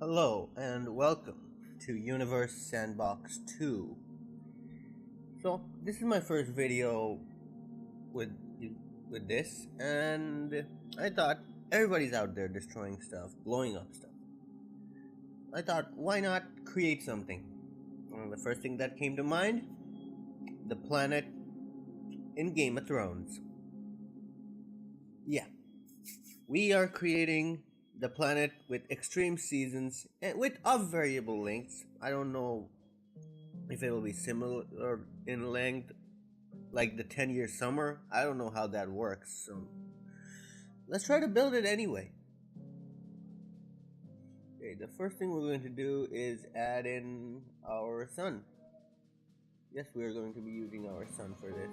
Hello and welcome to Universe Sandbox 2. So, this is my first video with with this, and I thought everybody's out there destroying stuff, blowing up stuff. I thought, why not create something? And the first thing that came to mind, the planet in Game of Thrones. Yeah, we are creating the planet with extreme seasons and with of variable lengths. I don't know if it'll be similar in length like the 10-year summer. I don't know how that works. So let's try to build it anyway. Okay, the first thing we're going to do is add in our sun. Yes, we are going to be using our sun for this.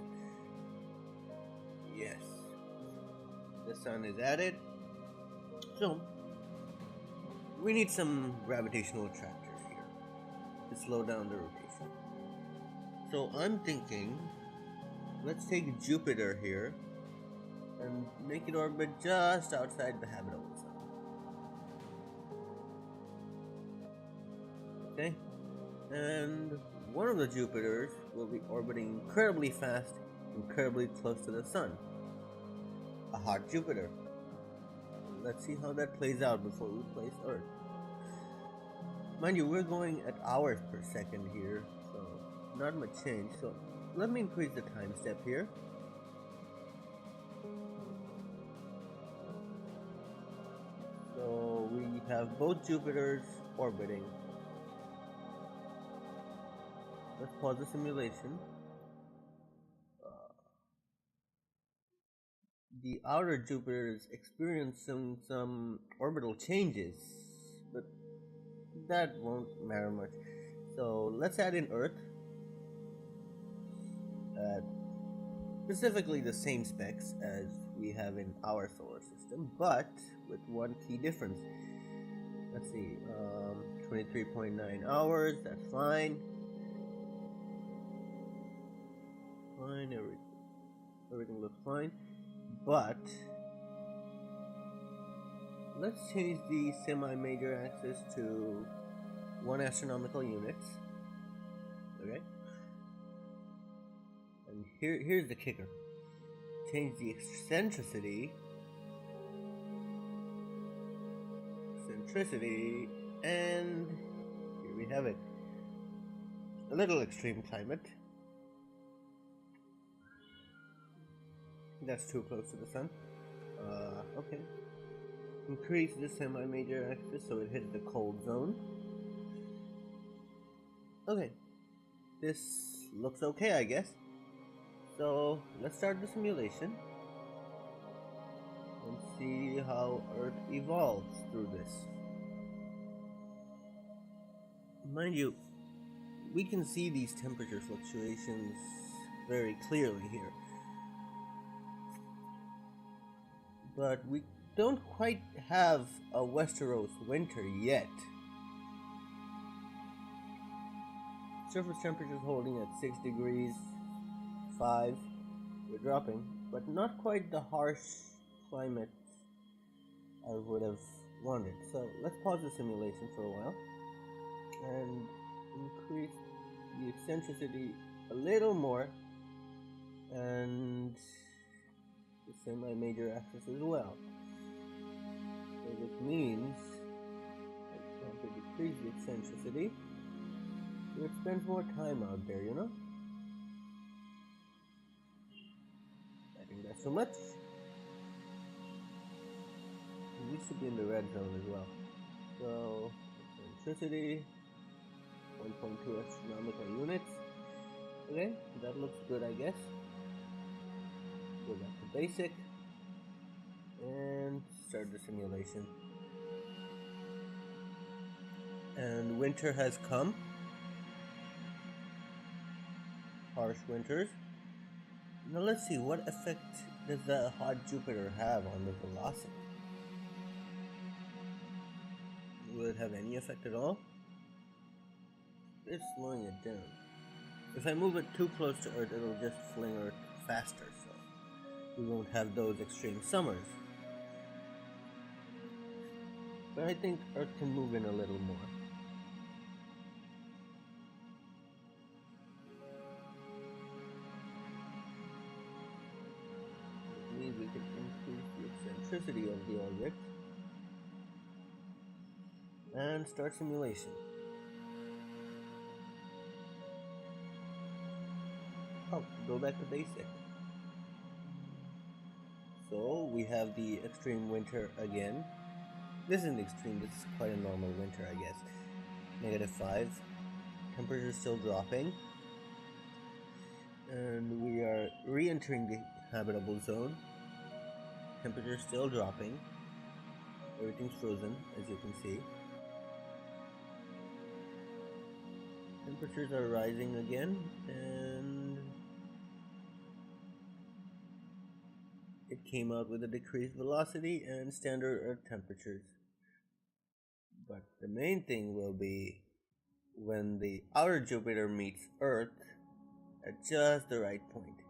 Yes. The sun is added. So we need some gravitational attractors here to slow down the rotation. So I'm thinking, let's take Jupiter here and make it orbit just outside the habitable zone. Okay? And one of the Jupiters will be orbiting incredibly fast, incredibly close to the sun. A hot Jupiter. Let's see how that plays out before we place Earth. Mind you, we're going at hours per second here, so not much change. So let me increase the time step here. So we have both Jupiters orbiting. Let's pause the simulation. The outer Jupiter is experiencing some orbital changes, but that won't matter much. So let's add in Earth. Specifically the same specs as we have in our solar system, but with one key difference. Let's see, 23.9 hours, that's fine. Fine, everything looks fine. But let's change the semi-major axis to 1 astronomical units. Okay. And here's the kicker. Change the eccentricity, and here we have it. A little extreme climate. That's too close to the sun. Okay. Increase the semi-major axis so it hits the cold zone. Okay. This looks okay, I guess. So let's start the simulation and see how Earth evolves through this. Mind you, we can see these temperature fluctuations very clearly here. But we don't quite have a Westeros winter yet. Surface temperature is holding at 6 degrees 5. We're dropping, but not quite the harsh climate I would have wanted. So let's pause the simulation for a while and increase the eccentricity a little more and the semi-major axis as well. So this means I want to decrease the eccentricity so it spends more time out there, you know? I think that's too much. It needs to be in the red zone as well. So eccentricity 1.2 astronomical units. Okay, that looks good, I guess. Go back to basic and start the simulation. And winter has come. Harsh winters. Now let's see, what effect does the hot Jupiter have on the velocity? Will it have any effect at all? It's slowing it down. If I move it too close to Earth, it'll just fling Earth faster, so we won't have those extreme summers. but I think Earth can move in a little more. It means we can increase the eccentricity of the orbit and start simulation. Oh, go back to basic. So we have the extreme winter again. This isn't extreme, this is quite a normal winter, I guess. -5. Temperature still dropping. And we are re-entering the habitable zone. Temperature still dropping. Everything's frozen, as you can see. Temperatures are rising again, and it came out with a decreased velocity and standard Earth temperatures. But the main thing will be when the outer Jupiter meets Earth at just the right point.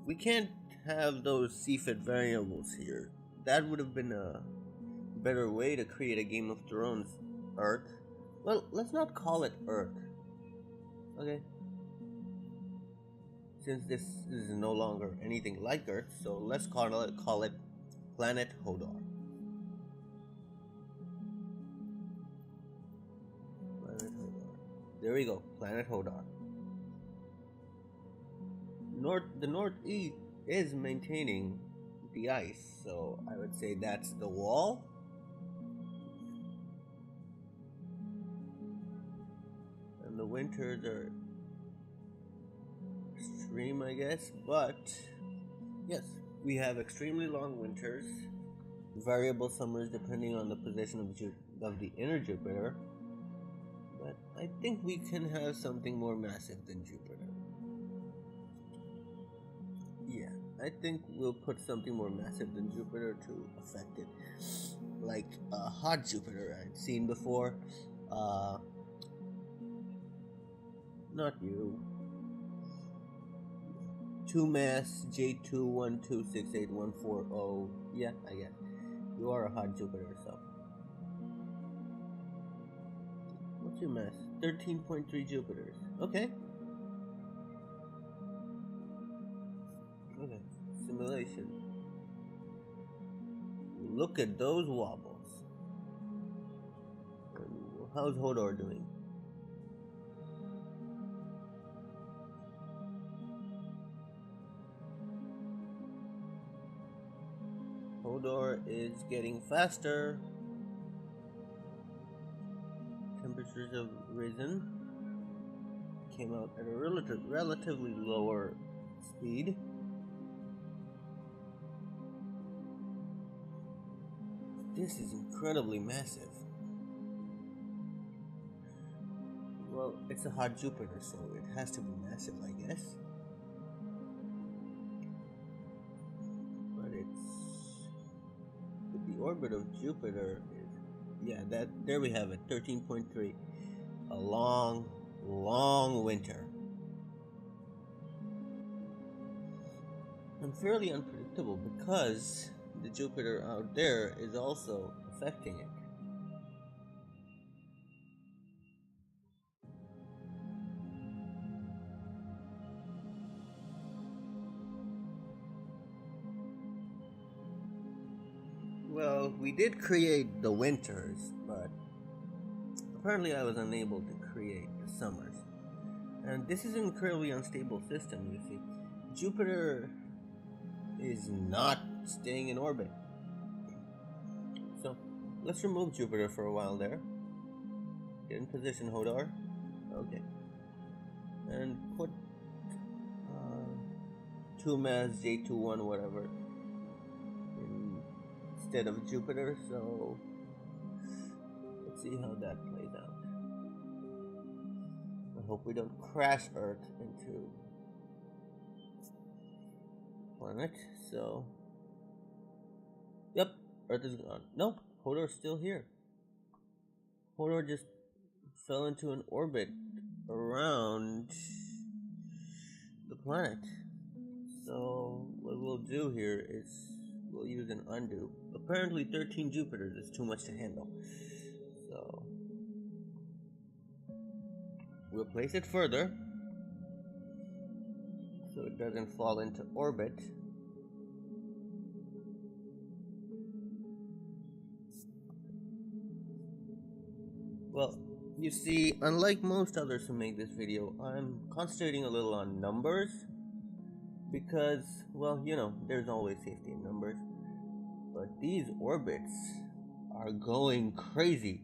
We can't have those CFIT variables here. That would have been a better way to create a Game of Thrones Earth. Well, let's not call it Earth. Okay? Since this is no longer anything like Earth, so let's call it Planet Hodor. Planet Hodor. There we go, Planet Hodor. The Northeast is maintaining the ice, so I would say that's the wall. And the winters are extreme, I guess, but yes, we have extremely long winters, variable summers depending on the position of the inner Jupiter, but I think we can have something more massive than Jupiter. Yeah, I think we'll put something more massive than Jupiter to affect it, like a hot Jupiter I'd seen before. Not you. 2 mass J2126814. Yeah, I guess. You are a hot Jupiter, so. What's your mass? 13.3 Jupiters. Okay. Okay. Simulation. Look at those wobbles. How's Hodor doing? Hodor is getting faster. Temperatures have risen. Came out at a relatively lower speed. This is incredibly massive. Well, it's a hot Jupiter, so it has to be massive, I guess. But the orbit of Jupiter is, yeah, there we have it, 13.3. A long, long winter. And fairly unpredictable because the Jupiter out there is also affecting it. Well, we did create the winters, but apparently I was unable to create the summers. And this is an incredibly unstable system, you see. Jupiter is not staying in orbit. So, let's remove Jupiter for a while there. Get in position, Hodor. Okay. And put 2 mass J21 whatever instead of Jupiter, so let's see how that plays out. I hope we don't crash Earth into planet, so yep, Earth is gone. Nope, Hodor's still here. Hodor just fell into an orbit around the planet. So what we'll do here is we'll use an undo. Apparently 13 Jupiters is too much to handle. So we'll place it further so it doesn't fall into orbit. Well, you see, unlike most others who make this video, I'm concentrating a little on numbers because, well, you know, there's always safety in numbers. But these orbits are going crazy.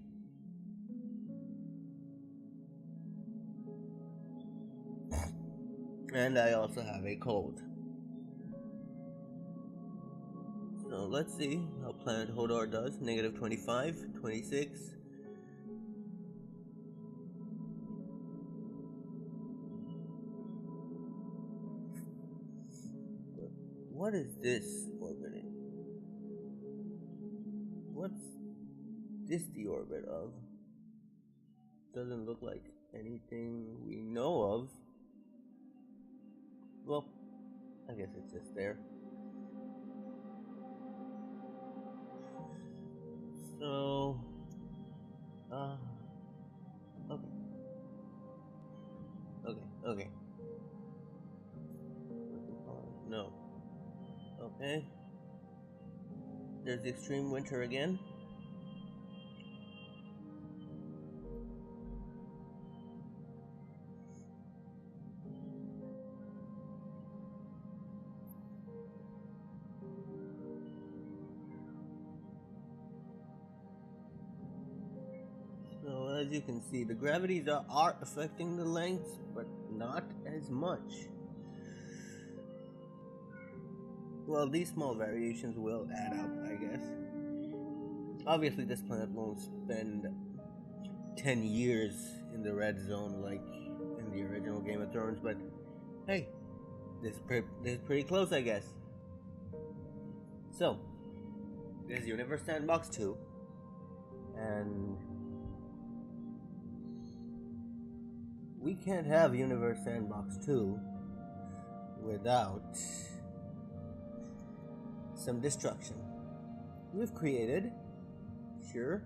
And I also have a cold. So let's see how planet Hodor does. Negative 25, 26. What is this orbiting? What's this the orbit of? Doesn't look like anything we know of. Well, I guess it's just there. So, okay. No. Okay. There's the extreme winter again. So as you can see, the gravities are affecting the lengths, but not as much. Well, these small variations will add up, I guess. Obviously, this planet won't spend 10 years in the red zone like in the original Game of Thrones, but hey, this is pretty close, I guess. So, this is Universe Sandbox 2, and we can't have Universe Sandbox 2 without some destruction. We've created, sure,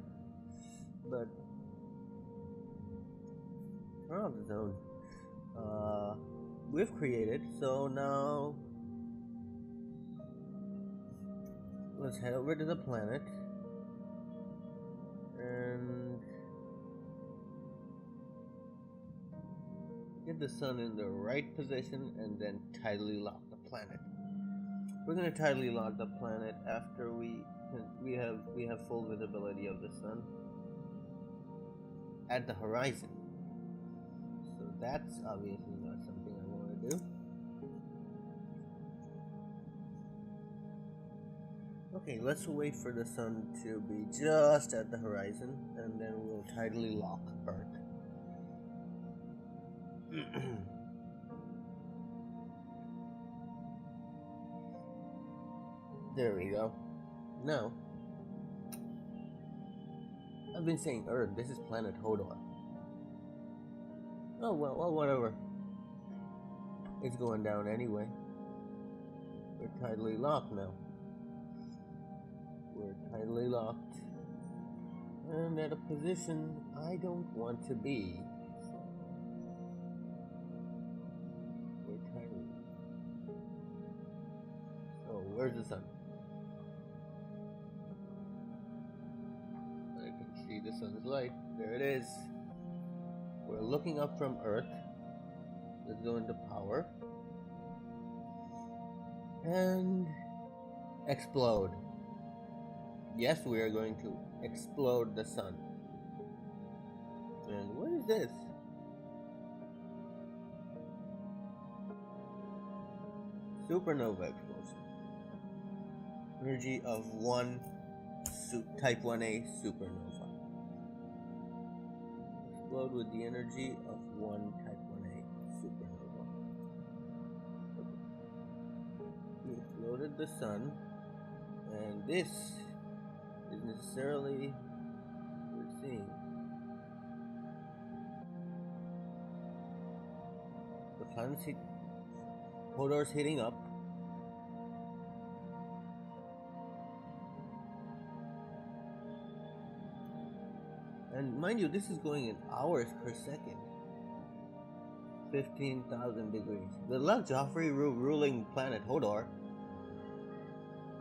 but turn off the zone. We've created, so now let's head over to the planet and get the sun in the right position and then tidally lock the planet. We're going to tidally lock the planet after we have full visibility of the sun at the horizon. So that's obviously not something I want to do. Okay, let's wait for the sun to be just at the horizon, and then we'll tidally lock Earth. There we go. Now, I've been saying Earth, this is planet Hodor. Oh, well, whatever. It's going down anyway. We're tidally locked now. We're tidally locked. And at a position I don't want to be. We're tidally. So, where's the sun? I can see the sun's light. There it is. We're looking up from Earth. Let's go into power. And explode. Yes, we are going to explode the sun. And what is this? Supernova explosion. Energy of one type 1A supernova. Explode with the energy of one type 1A supernova. We exploded the sun, and this is necessarily what we're seeing. The planet's Hodor's heating up. And mind you, this is going in hours per second. 15,000 degrees. Good luck, Joffrey, ruling planet Hodor.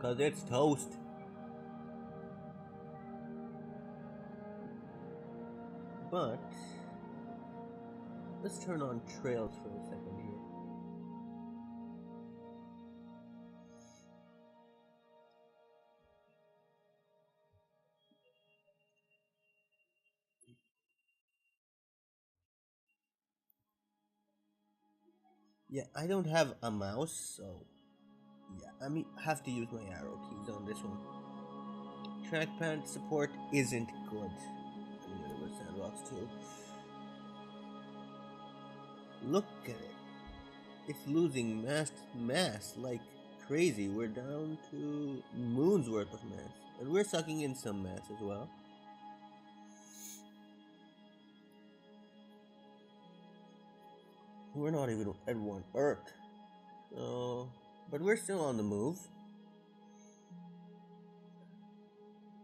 Cause it's toast. But let's turn on trails for a second here. Yeah, I don't have a mouse, so yeah, I have to use my arrow keys on this one. Trackpad support isn't good in Universe Sandbox 2. Look at it. It's losing mass like crazy. We're down to moon's worth of mass. And we're sucking in some mass as well. We're not even at 1 Earth. But we're still on the move.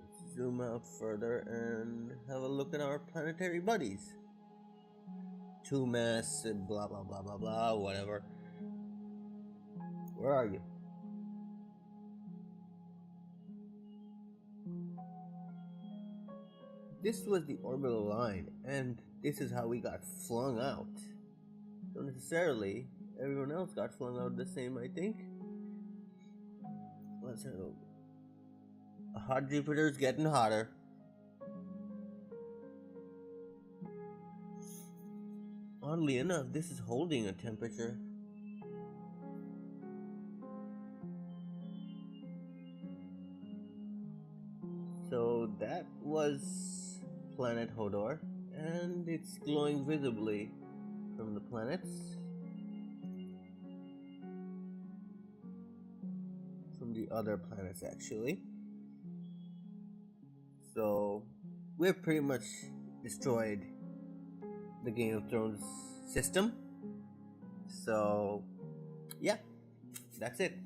Let's zoom out further and have a look at our planetary buddies. 2 mass, blah blah blah blah blah, whatever. Where are you? This was the orbital line, and this is how we got flung out. Don't necessarily everyone else got flung out the same, I think. Let's have a look. Hot Jupiter's getting hotter. Oddly enough, this is holding a temperature. So that was planet Hodor, and it's glowing visibly from the planets. From the other planets, actually. So we've pretty much destroyed the Game of Thrones system. So yeah, that's it.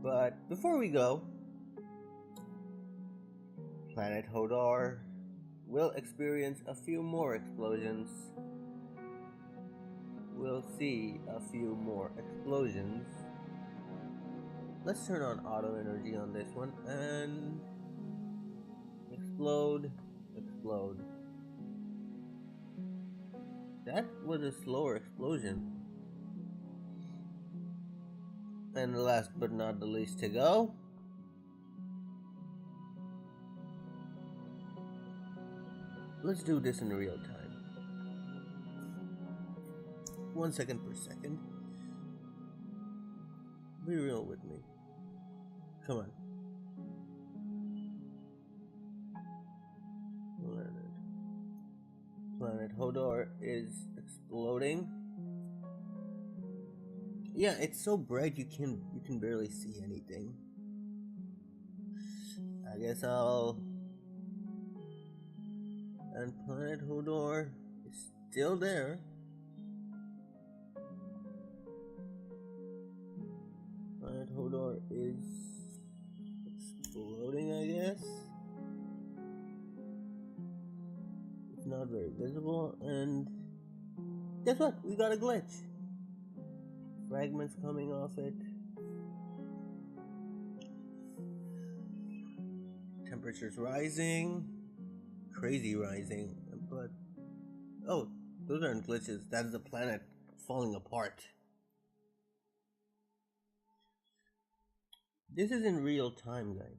But before we go, planet Hodor will experience a few more explosions. We'll see a few more explosions. Let's turn on auto energy on this one and explode. That was a slower explosion. And last but not the least to go, let's do this in real time. 1 second per second. Be real with me. Come on. Planet Hodor is exploding. Yeah, it's so bright you can barely see anything. I guess I'll. And planet Hodor is still there. Planet Hodor is exploding, I guess. It's not very visible, and guess what? We got a glitch. Fragments coming off it. Temperatures rising. Crazy rising. But oh, those aren't glitches. That's the planet falling apart. This is in real time, guys.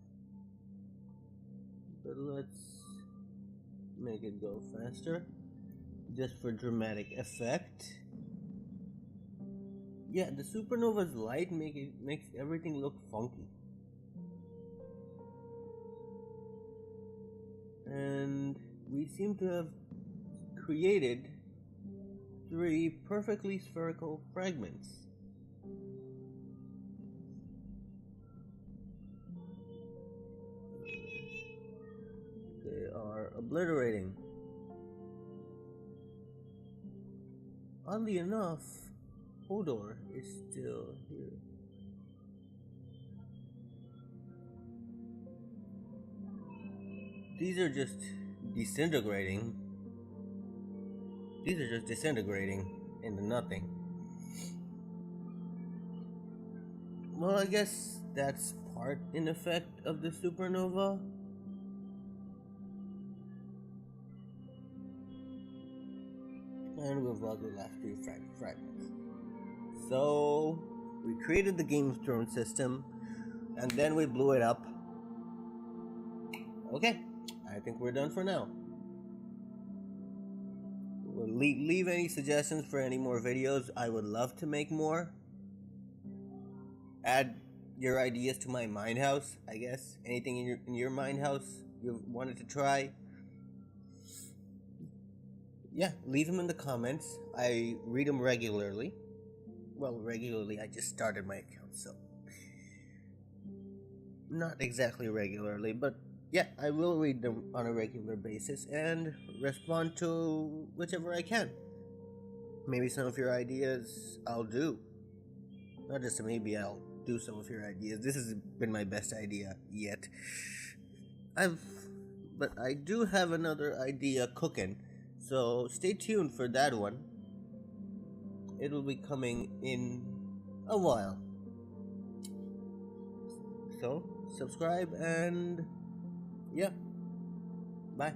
But let's make it go faster. Just for dramatic effect. Yeah, the supernova's light makes everything look funky. And we seem to have created 3 perfectly spherical fragments. They are obliterating. Oddly enough, Hodor is still here. these are just disintegrating. These are just disintegrating into nothing. Well, I guess that's part in effect of the supernova. And we've lost the last few fragments. So, we created the Game of Thrones system, and then we blew it up. Okay, I think we're done for now. Leave any suggestions for any more videos. I would love to make more. Add your ideas to my mind house, I guess. Anything in your mind house you wanted to try. Yeah, leave them in the comments. I read them regularly. Well, regularly, I just started my account, so not exactly regularly, but yeah, I will read them on a regular basis and respond to whichever I can. Maybe some of your ideas I'll do. Not just maybe, I'll do some of your ideas. This has been my best idea yet. But I do have another idea cooking, so stay tuned for that one. It'll be coming in a while. So, subscribe and yeah, bye.